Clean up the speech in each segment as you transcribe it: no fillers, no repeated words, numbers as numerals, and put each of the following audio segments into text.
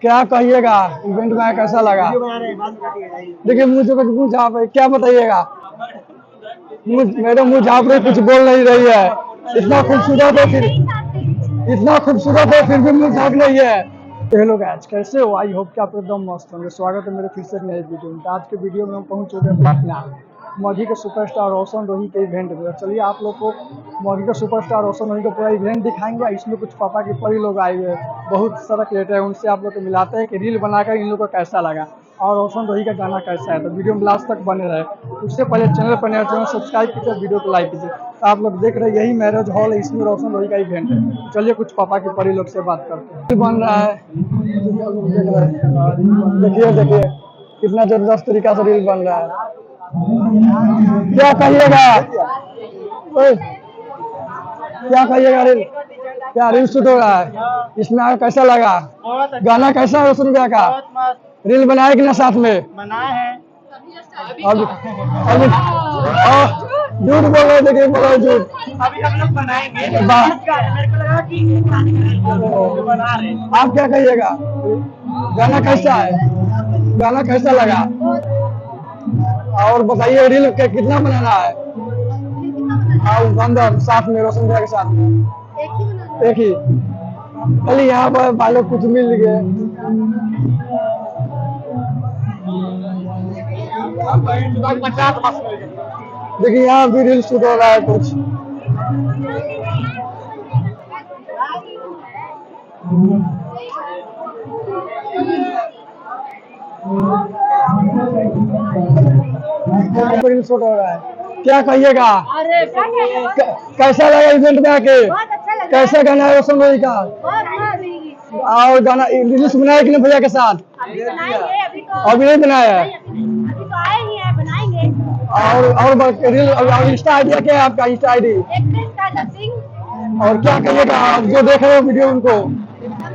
क्या कहिएगा, इवेंट में कैसा लगा? देखिए मुँह झाँप रही, क्या बताइएगा? मेरे मुँह झाँप रही, कुछ बोल नहीं रही है। इतना खूबसूरत है फिर भी मुँह झाँप रही है। हेलो गाइस, कैसे हो? आई होप कि आप एकदम मस्त होंगे। स्वागत है मेरे फिर से एक नए वीडियो में। आज के वीडियो में हम पहुंच चुके हैं पटना मौजी के सुपरस्टार रोशन रोही के इवेंट में। चलिए आप लोग को मौजी के सुपरस्टार रोशन रोही का पूरा इवेंट दिखाएंगे। इसमें कुछ पापा के परी लोग आए हुए हैं, बहुत सारा क्रिएटर है, उनसे आप लोग को मिलाते हैं कि रील बनाकर इन लोगों को कैसा लगा और रोशन रोही का गाना कैसा है। तो वीडियो में लास्ट तक बने रहे। उससे पहले चैनल पर नए चैनल सब्सक्राइब कीजिए, वीडियो को लाइक कीजिए। तो आप लोग देख रहे हैं, यही मैरिज हॉल है, इसमें रोशन रोही का इवेंट है। चलिए कुछ पापा के परी लोग से बात करते हैं। बन रहा है, देखिए कितना जबरदस्त तरीका से रील बन रहा है। क्या कहिएगा? क्या कहिएगा? रील शूट हो रहा है, इसमें आगे कैसा लगा? गाना कैसा है रोशन भैया का? रील बनाए कि ना साथ में? बनाए हैं। अभी झूठ बोल रहे, देखिए बोल रहे झूठ। अभी हम लोग बनाएंगे। मेरे को लगा कि बना रहे। आप क्या कहिएगा? गाना कैसा है? गाना कैसा लगा? और बताइए रील कितना बनाना है? बंदर साथ में, रोशन भैया के साथ में एक ही। चलिए यहाँ पर भाई लोग कुछ मिल गए। देखिए यहाँ भी रील शूट हो रहा है कुछ। रील शूट हो रहा है, क्या कहिएगा? कैसा लगा इवेंट में आके? कैसा गाना है रोशन रोही का? और गाना रिलीज बनाया कि नहीं भैया के साथ? अभी नहीं बनाया है। और इंस्टा आईडी क्या है आपका? इंस्टा आईडी और क्या कहिएगा जो देख रहे हो वीडियो उनको?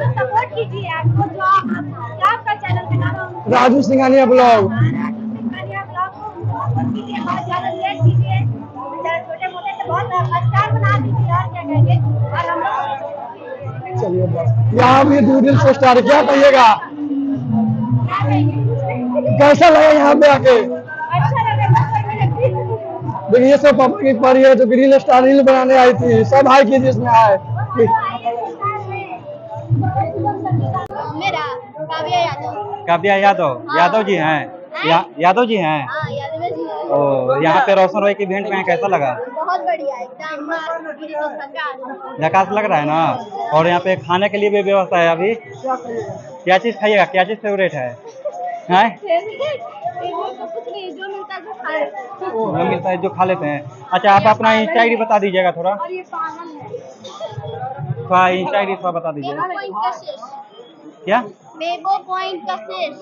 सपोर्ट कीजिए, आपको जो आपका चैनल का नाम राजू सिंघानिया ब्लॉग। चलिए बस, यहाँ भी रील शो स्टार। क्या कहिएगा? कैसा लगा यहाँ पे आके? देखिए ये सब पापा की परी है जो रील स्टार रील बनाने आई थी। सब हाई की जिसमें आए। मेरा काव्या यादव। यादव जी हैं? यादव जी हैं। ओ, यहाँ पे रोशन रोही के इवेंट में कैसा लगा? बहुत बढ़िया, एकदम झकास लग रहा है ना। और यहाँ पे खाने के लिए भी व्यवस्था है। अभी क्या चीज़ खाइएगा? क्या चीज़ फेवरेट है? जो मिलता है जो खा लेते हैं। अच्छा आप अपना इंस्टा आईडी बता दीजिएगा थोड़ा। इंस्टा आईडी थोड़ा बता दीजिएगा। क्या? बेबो पॉइंट का शेष।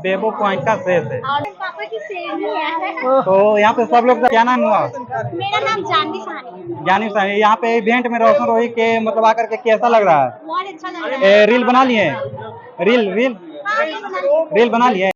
बेबो पॉइंट का शेष है। और पापा की सेवी है। तो यहाँ पे सब लोग, क्या नाम हुआ? मेरा नाम जानवी साहनी। जानवी साहनी। यहाँ पे इवेंट में रोशन रोही के मतलब आकर के कैसा लग रहा है? बहुत अच्छा लग रहा है। रील बना लिए? रील हाँ, बना लिए?